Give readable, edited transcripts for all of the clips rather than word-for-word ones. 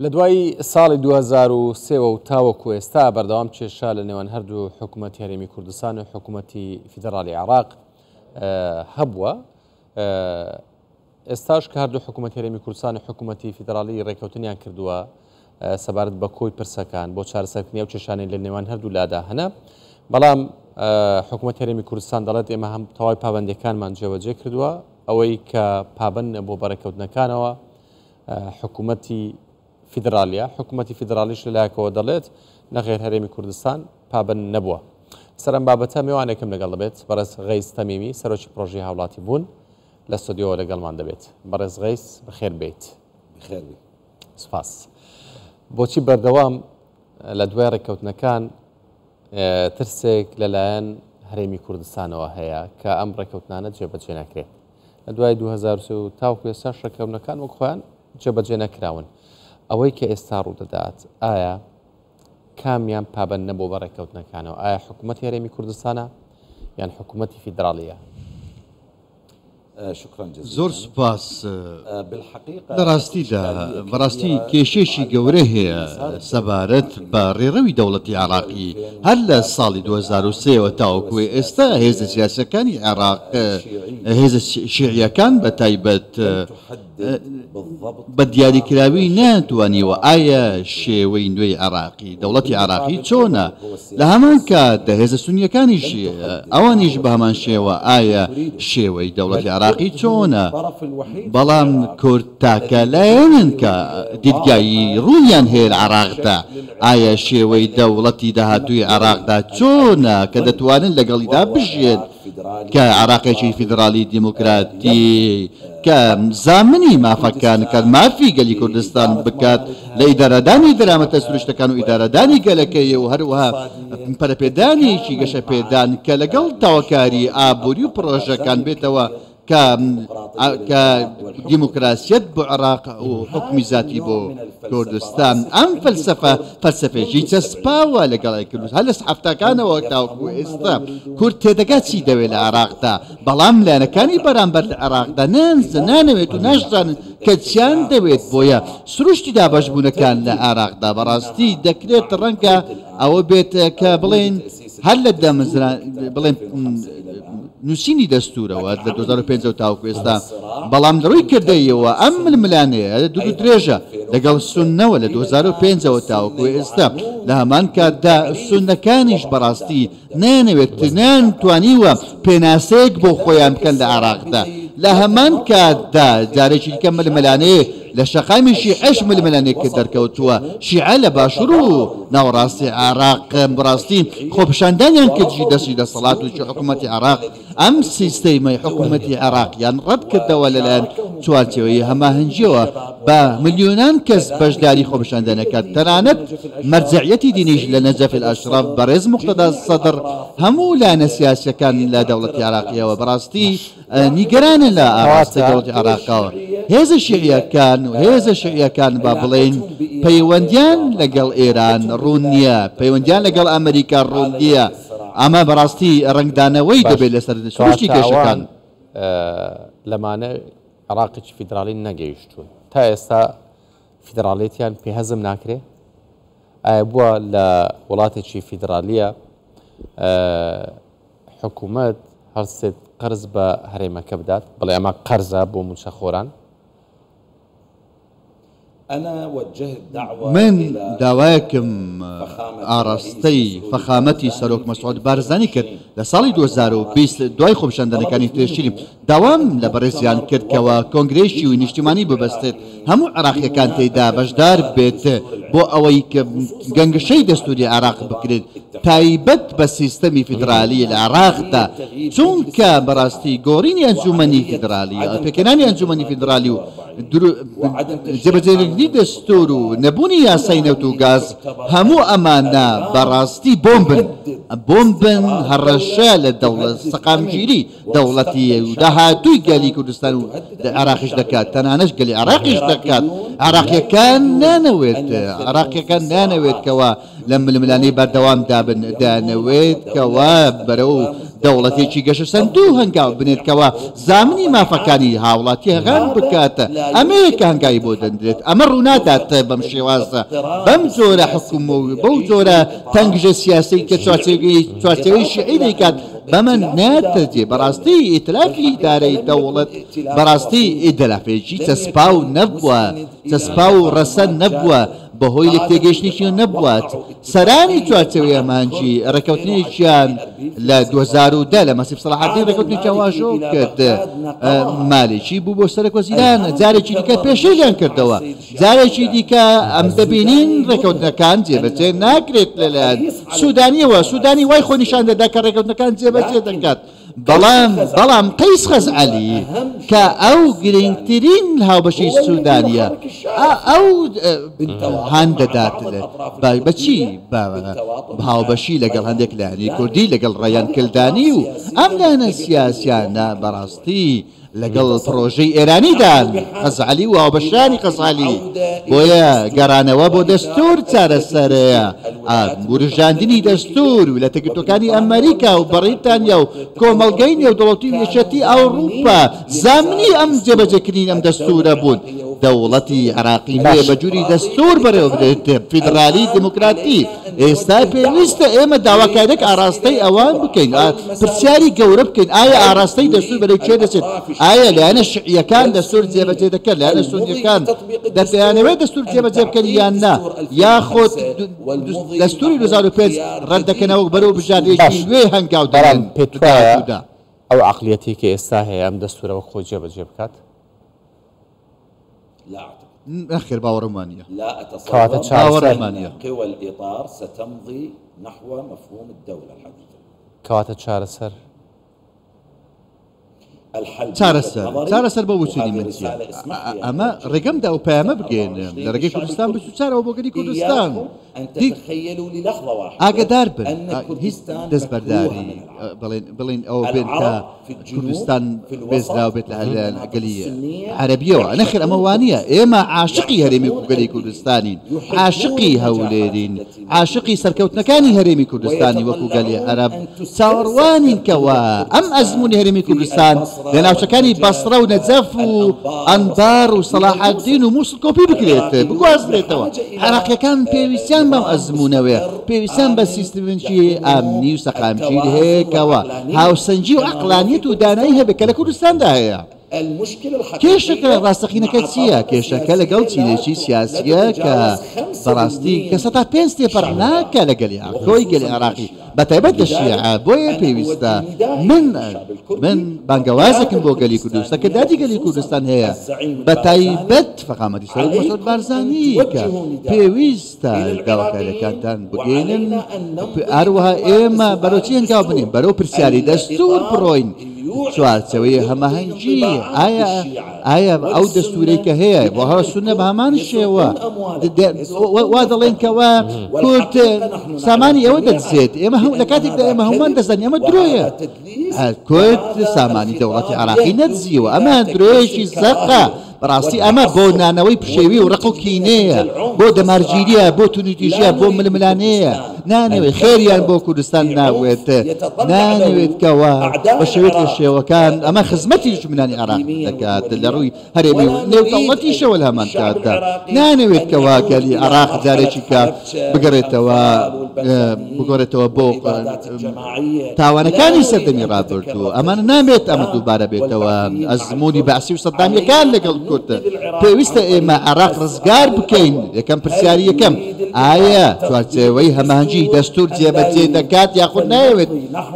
لە دوای ساڵی 2023 و تاوەکو ئێستا بەردەوام کێشا لە نێوان هەردوو حکوومەتی هەرێمی کوردستان و حکوومەتی فیدرالی عێراق هەبووە. ئێستاش کە هەردوو حکوومەتی هەرێمی کوردستان و حکوومەتی فیدرالی ڕێکەوتنیان کردووە سەبارەت بە کۆی پرسەکان بۆ چارەسەرکردنی ئەو کێشانەی لە نێوان هەردوو لادا هەنا. بەڵام حکوومەتی هەرێمی کوردستان دەڵێت ئێمە هەم تەواوی پابەندیەکانمان جێبەجێ کردووە، ئەوەی کە پابەند بۆ بەڕێکەوتنەکانەوە حکوومەتی فیدرالیە. حکوومەتی فیدرالیش لەلایەکەوە دەڵێت نەخێر هەرێمی کوردستان پابەند نەبووە. سەرم بابەتە میوانێکم لەگەڵ دەبێت بەڕێز غەیس تەمیمی سەرۆکی پرۆژەی هاوڵاتی بوون لە ستۆدیۆ لەگەڵمان دەبێت. بەڕێز غەیس بەخێر بێت. بخێر بێت. سپاس. بۆچی بەردەوام لە دوای ڕێکەوتنەکان ترسێک لەلایەن هەرێمی کوردستانەوە هەیە کە ئەم ڕێکەوتنانە جێبەجێ نەکرێت. لە دوای 2023 تاوەکو ئێستا ڕێکەوتنەکان وەک خۆیان جێبەجێ نەکراون. ئەوەی کە ئێستا ڕوودەدات ئایا کامیان پابەند نەبوو بە ڕێکەوتنەکانەوە؟ ئایا حکوومەتی هەرێمی کوردستانە یان حکوومەتی فیدرالیە؟ زۆر سوپاس. بەڕاستیدا بەڕاستی کێشێشی گەورە هەیە سەبارەت بە ڕێڕەوی دەوڵەتی عێراقی هەر لە ساڵی 2023 تاوەکو ئێستا هێزە سیاسەکانی عێراق هێزە شیعیەکان بە تایبەت بە دیاریکراوی ناتوانیوە ئایا شێوەی نوێی عێراقی دەوڵەتی عێراقی چۆنە. لە هەمان کاتدا هێزە سونیەکانیش ئەوانیش بە هەمان شێوە ئایا شێوەی دەوڵەتی عێراقی چۆنە. بەڵام کورد تاکە لایەنن کە دیدگایی ڕوویان هەیە لە عێراقدا ئایا شێوەی دەوڵەتی داهاتووی عێراقدا چۆنە کە دەتوانن لەگەڵیدا بژێن کە عێراقێکی فیدرالی دیموکراتی کە زامنی مافەکان کە مافی گەلی کوردستان بکات لە ئیدارەدانی دەرامەتە سروشتەکان و ئیدارەدانی گەلەکەی و هەروەها پەرەپێدانێکی گەشە پێدان کە لەگەڵ تاوەکاری ئابووری و پرۆژەکان بێتەوە کە دیموکراسیەت بۆ عێراق و حکمی ذاتی بۆ کوردستان. ئەم فەلسەفێکی چەسپاوە لەگەڵای کوردستان هەر لە سەحەفتەکانەوە تاوەکو ئێستا کورد تێدەگات چی دەوێت لە عێراقدا، بەڵام لایەنەکانی بەرامبەر لە عێراقدا نانەوێت و ناشزانن کە چیان دەوێت. بۆیە سروشتی دابەشبوونەکان لە عێراقدا بەڕاستی دەکرێت ڕەنگە ئەوە بێت کە بڵێن هەر لە بڵێن نووسینی دەستورەوە لە 2005 تاوەکو ئێستا، بەڵام ڕووی کردەیەوە ئەم ململانەیە دوو درێژە لەگەڵ سونەوە لە 2005 تاوەکو ئێستا. لە هەمان کاتدا سونەکانیش بەڕاستی نانتوانیوە پێناسەیەک بۆ خۆیان بکەن لە عێراقدا. لە هەمان کاتدا جارێکی دیکە ململانەیە لە شەقامیشی 8 ململانێک کە دەرکەوتووە شیعە لە باشوور و ناوەڕاستی عێراق بەڕاستی خۆپیشاندانیان کردی دەستی دەسەڵات و حکوومەتی عێراق ئەم سیستەیمەی حکوومەتی عێراقیان ڕەت کردەوە لەلایەن چوارچێوەیە هەماهەنگیەوە بە ملیۆنان کەس بەشداری خۆپیشاندانەکە. تەنانەت مەرجعیەتی دینیش لە نەجەف الئەشرەف بەڕێز موقتەدا سەدر هەموو لایەنە سیاسیەکان لە دەوڵەتی عێراقیەوە بەڕاستی نیگەرانن لە ئاڕاستی دەوڵەتی عێراقەوە. هێزە شیعیەکان با بڵێن پەیوەندیان لەگەڵ ئێران ڕوون نییە، پەیوەندیان لەگەڵ ئەمریکا ڕوون نییە. ئەمە بەڕاستی ڕنگدانەوەی دەبێت لەسەر سروشتی کێشەکان. لەمانە عێراقێکی فیدرالی نەگەیشتوون تا ئێستا فیدراڵێتیان پێهەزم ناکرێ؟ ئایا بووە لە وڵاتێکی فیدرالیە حکوومەت هەرسێت قەرز بە هەرێمەکە بدات، بڵێ ئەمە قەرزە بۆ موچەخۆران؟ من داوایەکم ئاڕاستەی فەخامەتی سەرۆک مەسعود بارزانی کرد لە ساڵی 2020 دوای خۆپیشاندنەکانی تێشیری داوام لە بەڕێزیان کردکەوە کۆنگرێشی و نیشتیمانی ببەستێت هەموو عێراقیەکان تێیدا بەشدار بێت بۆ ئەوەی کە گەنگشەی دەستوری عێراق بکرێت تایبەت بە سیستەمی فیدرالی لە عێراقدا، چونکە بەڕاستی گۆڕینی ئەنجومەنی فیدرالی پێکەنانی ئەنجومەنی فیدرالی و جێبەجێکردنی دەستور و نەبوونی یاسای نەوت و گاز هەموو ئەمانە بەڕاستی بۆمبن هەڕەشە لە سەقامگیری دەوڵەتی و داهاتووی گەلی کوردستان و عێراقیش دەکات، تەنانەت گەلی عێراقیش دەکات. عێراقیەکان نانەوێت کەوا لە ململانەی بەردەوام دانەوێت کەوا بەرەو دەوڵەتێکی گەشە سندوو هەنگاو بنێتکەوە زامنی مافەکانی هاوڵاتی هەغان بکاتە ئەمەیەکە هەنگایی بۆ دەندرێت ئەمە ڕوونادات بەم شێوازە بەم جۆرە حکومەوە بەو جۆرە تەنگژە سیاسی کە چوارچێوەی شیعی دەیکات بەمە ناتەجێ بەڕاستی ئیتلافی ئیدارەی دەوڵەت بەڕاستی ئیدلافێکی چەسپا و نەبووە چەسپا و ڕەسە نەبووە بەهۆی لە تێگەشتێکی نەبوات سەرانی چوارچێوەی ئەمانجی ڕێکەوتنێکیان لە 2010 لە مەسیح سەلاحەدین ڕێکەوتنێکیان واژۆ کرد مالێکی بوو بۆ سەرۆکوەزیران جارێکی دیکە پێشەیان کردەوە جارێکی دیکە ئەم دەبینین ڕێکەوتنەکان جێبەجێ ناکرێت لەلایەن سوودانیەوە سوودانی وای خۆ نیشان دەدا کە ڕێکەوتنەکان جێبەجێ دەکات بەڵام قەیس خەزعەلی کە ئەو گرنگترین هاوبەشی سوودانیە ئەو هەان دەدات بەچی هاوبەشی لەگەڵ هەندێک لایەنی کوردی لەگەڵ ڕێیان کلدانی و ئەم لایەنە سیاسیانە بەڕاستی لەگەڵ پرۆژەی ئێرانیدان خەزعەلی و هاوبەشانی خەزعەلی بۆیە گەڕانەوە بۆ دەستور چارەسەرەیە ورژاندنی دەستور و لە تەکتۆکانی ئەمریکا و بەڕیتانیا و کۆمەڵگەی نێودەوڵەتی و یەکێتی ئەوروپا زامنی ئەم جێبەجێکردنی ئەم دەستورە بوون دەوڵەتی عراقی بێ بەجووری دەستور بەرەو بدرێت فیدرالی دموکراتی ئێستا پێویستە ئێمە داواکارێک ئاراستەی ئەوان بکەین پرسیاری گەورە بکەین ئایا ئاراستەی دەستور بەرەو چێ دەچێت ئایا لایەنە شیعیەکان دەستور جێبەجێ دەکەن لایەنە سونیەکان دەیانەوێت دەستور جێبەجێ بکەن یان نا یاخۆت دەستوری 2005 ڕەتدەکەنەوە بەرەو بژاردەیەکی نوێ هەنگاو دەڕێن پێت ئەو عەقلیەتی کە ئێستا هەیە ئەم دەستورەوە خۆی جێبەجێ بکات لا أعتقد نخير باور رومانيا لا أتصور باور رومانيا قوى الإطار ستمضي نحو مفهوم الدولة الحديثة کەواتە چارەسەر چارەسەر بۆ وچوونی منچیە ئەمە ڕێگەمدا و پەیامە بگەین لە ڕێگەی کوردستان بچارەوە بۆ گەری کوردستان ئاگدار بن هیچ دەستبەرداری بڵین ئەوە بێن کە کوردستان بێزراو بێت لە گەلی عەرەبیەوە نەخێر ئەمە وانە ئێمە عاشقی هەرێمی گەلی کوردستانین عاشقی هەولێرین عاشقی سەرکەوتنەکانی هەرێمی کوردستانی وەکو گەلی عەرەب چاوەڕوانین کەوە ئەم ئەزموونی هەرێمی کوردستان لە ناوچەکانی بەسرە و نەجەف و ئەنبار و سەلاحەدین و مووسڵ کۆپی بکرێت بگوازرێتەوە عێراقیەکان پێویستیان بەم ئەزموونەوەیە پێویستیان بە سیستمێکی ئامنی و سەقامگیر هەیەکەوە هاوسەنجی و عەقلانیەت و دانایی هەبێت کە لە کوردستاندا هەیە کێشەکە ڕاستەقینەکە چییە؟ کێشەکە لەگەڵ چینێکی سیاسیە کە بەڕاستی کە سەتا پێنج تێپەڕ ناکە لەگەلی کۆی گەلی عێراقی بەتایبەت لە شیعە بۆیە پێویستە من بانگەوازێکم بۆ گەلی کوردستان کە دادی گەلی کوردستان هەیە بەتایبەت فەقامەتی سەرۆک مەسعود بارزانی کە پێویستە داواکاریەکانتان بگەێنن هەروەها ئێمە بەرەو چی هەنگاو بنین بەرەو پرسیاری دەستور بڕۆین چوارچەوەی هەماهەنگی ئایا ئەو دەستورەی کە هەیە بۆ هەر سونە بە هەمان شێوە وا دەڵێن کەوە کورد سامانی ئەوە دەدزێت ئێمە لە کاتێکدا ئێمە هەمومان دەزانین ئەمە درۆیە کورد سامانی دەوڵەتی عێراقی نەدزیوە ئەمە درۆیەکی زەقە بەڕاستی ئەمە بۆ نانەوەی پشێوی و ڕق و کینەیە بۆ دەمارگیریە بۆ تونوتیژیە بۆ ململانەیە نانەوێت خێریان بۆ کوردستان ناوێت نانەوێت کەوە بە شێوێت لە شێوەکان ئەمە خزمەتی ژمنانی عێراق دەکات لە ڕووی هەرێمی نێودەوڵەتیشەوە لە هەمان کاتدا نانەوێت کەوا گەلی عێراق جارێکی کە بگۆڕێتەوە بۆ تاوانەکانی سەردەمی ڕابردوو ئەمانە نامێت ئەمە دووبارە بێتەوە ئەزمموی بەعسی و سەدامیەکان لەگەڵ کورتە پێویستە ئێمە عێراق ڕزگار بکەین یەکەم پرسیاری یەکەم ئایا چوارچێوەی هەمانجی دەستور جێبەجێ دەکات یاخود ناوێت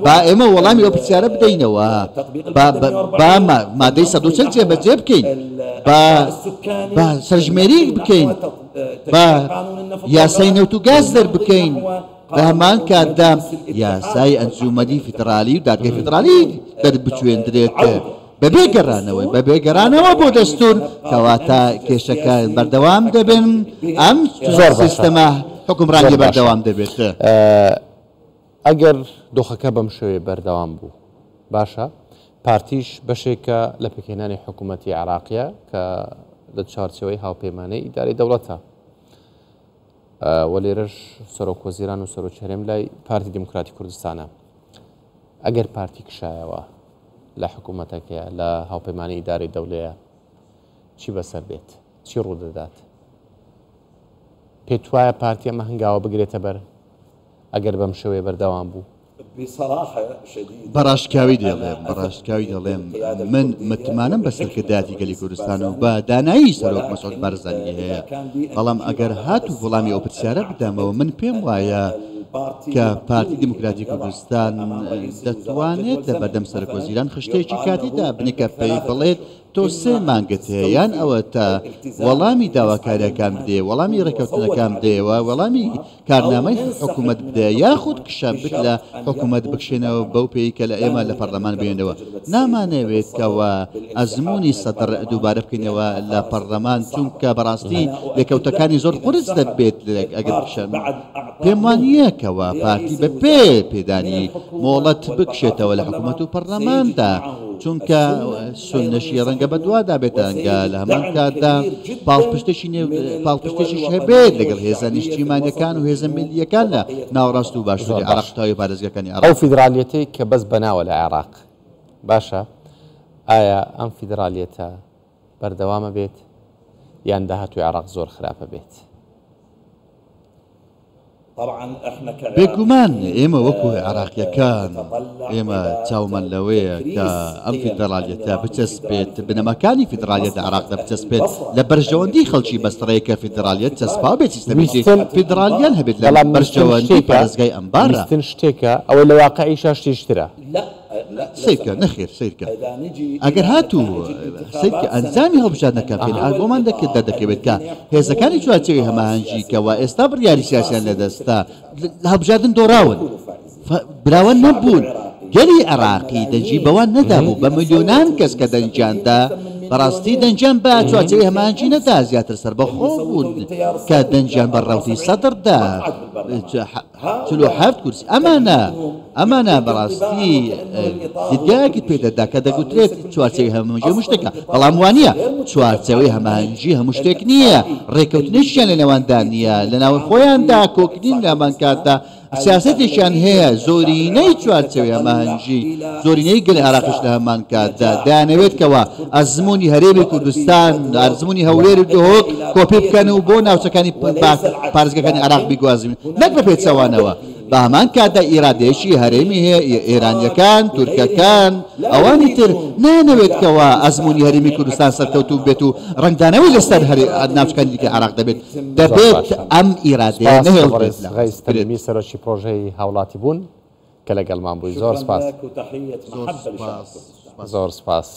با ئێمە وەڵامی ئەو پرسیارە بدەینەوە با مادەی 140 جێبەجێ بکەین با سەرژمێری بکەین با یاسای نەوت و گاز دەربکەین لە هەمان کاتدا یاسای ئەنجومەنی فیدرالی و دادگای فیدرالی دەربچوێندرێت بەبێ گەڕانەوە بۆ دەستور کەواتە کێشەکە بەردەوام دەبن ئەم سیستەمە حکومڕانی بەردەوام دەبێت ئەگەر دۆخەکە بەم شێوەیە بەردەوام بوو باشە پارتیش بەشێکە لە پێکهێنانی حکوومەتی عێراقیە کە لە چارچەوەی هاوپەیمانەی ئیدارەی دەوڵەتە وە لێرەش سەرۆکوەزیران و سەرۆکهەرێم لای پارتی دموکراتی کوردستانە ئەگەر پارتی کشایەوە لە حکوومەتەکەیە لە هاوپەیمانی ئیداری دەولەیە چی بەسەر بێت چی ڕوودەدات پێت وایە پارتی ئەمە هەنگاوە بگرێتە بەر ئەگەر بەم شێوەیە بەردەوام بوو بەڕاشکاوی دەڵێم من متمانم بە سەرکرداتی گەلی کوردستان و بە دانایی سەرۆک مەسعود بارزانی هەیە بەڵام ئەگەر هاتوو وەڵامی ئەو پرسیارە بدەمەوە من پێم وایە کە پارتی دموکراتی کوردستان دەتوانێت لە بەردەم سەرۆکوەزیران خشتێکی کاتیدا بنێکە پێی بڵێت تۆ سێ مانگت هەیە یان ئەوە تا وەڵامی داواکاریەکان بدێ وەڵامی ڕێکەوتنەکان بدەیەوە وەڵامی کارنامەی حکوومەت بدە یاخود کشە بک لە حکوومەت بکشێنەوە بەو پێی کە لە ئێمە لە پەرلەمان بێنەوە نامانەوێت کەەوە ئەزمموی سەدر دووبارە بکەینەوە لە پەرلەمان چونکە بەڕاستی لێکەوتەکانی زۆر قرس دەبێت ئەگەر بکشن پێم وانە کەەوە پارتی بە پێدانی مۆڵەت بکشێتەوە لە حکوومەت و پەرلەماندا چونکە سنەشی ڕەنگە بە دوادا بێتەنگە لە هەمان کاتدا پاڵپشتێکیش هەبێت لەگەڵ هێزە نیشتیمانیەکان و هێزە میلیەکان لە ناوەڕاست و باشووری عێراقتاوی پارێزگەکانی ئەو فیدرالیەتی کە بەس بەناوە لە عێراق باشە ئایا ئەم فیدرالیەتە بەردەوامە بێت یان داهاتوی عێراق زۆر خراپە بێت بێگومان ئێمە وەکو عێراقیەکان ئێمە چاومان لەوەیە کە ئەم فیدرالیەتە بچەسبێت بنەماکانی فیدرالیەت عێراقدا بچەسبێت لە بەرژەوەندی خەڵکی بەستڕەیەکە فیدرالیەت چەسپا بێت سیستەمێکی فیدرالیان هەبێت لە بەرژەوەندی پارێزگای ئەمبارە ویستن شتێکە ئەوە لە واقعیشە شتیشترە سیرکە نەخێر سیرکە ئەگەر هاتوو سیرکە ئەنجامی هەڵبژاردنەکان پێ ئاگۆمان دەکەوێت کە هێزەکانی چوارچێوی هەماهەنگیکەوە ئێستا بڕیاری سیاسیان لەدەستا لە هەڵبژاردن دۆڕاون براوە نەبوون گەلی عێراقی دەنجی بەوان نەدابوو بە ملیۆنان کەس کە دەنجیاندا بەڕاستی دەنجیان بە چوارچێوی هەماهەنگی نەدا زیاتر سەربەخۆ بوون کە دەنجیان بە ڕەوتی سەدردا 47 کورسی ئەمانە بەڕاستی دیدگایەکت پێدەدا کە دەگوترێت چوارچێوی هەماهەنگی هەموو شتێکە بەڵام وانە چوارچێوی هەماهەنگی هەموو شتێک نییە ڕێکەوتنیشیان لە نێواندا نییە لە ناوی خۆیاندا کۆکنین لە هەمان کاتدا سیاسەتێکیان هەیە زۆرینەی چوارچێوی هەماهەنگی زۆرینەی گەلی عێراقیش لە هەمان کاتدا دەیانەوێت کەوە ئەزمموی هەرێمی کوردستان ئەزمموی هەولێر و دهۆک کۆپی بکەن و بۆ ناوچەکانی پارێزگەکانی عێراق بیگوازین نەک بە پێچەوانەوە بە هەمان کاتدا ئیرادێشی هەرێمی هەیە ئێرانیەکان تورکەکان ئەوانی تر نانەوێتکەوە ئەزمموی هەرێمی کوردستان سەرکەوتوو بێت و ڕنگدانەوەی لەسەر ناوچەکانی دیکە عێراق دەبێت ئەم ئیرادەیە نەهێڵێت سەرۆکی پرۆژەی هاوڵاتی بوون کە لەگەڵمان بووی زۆر سپاس.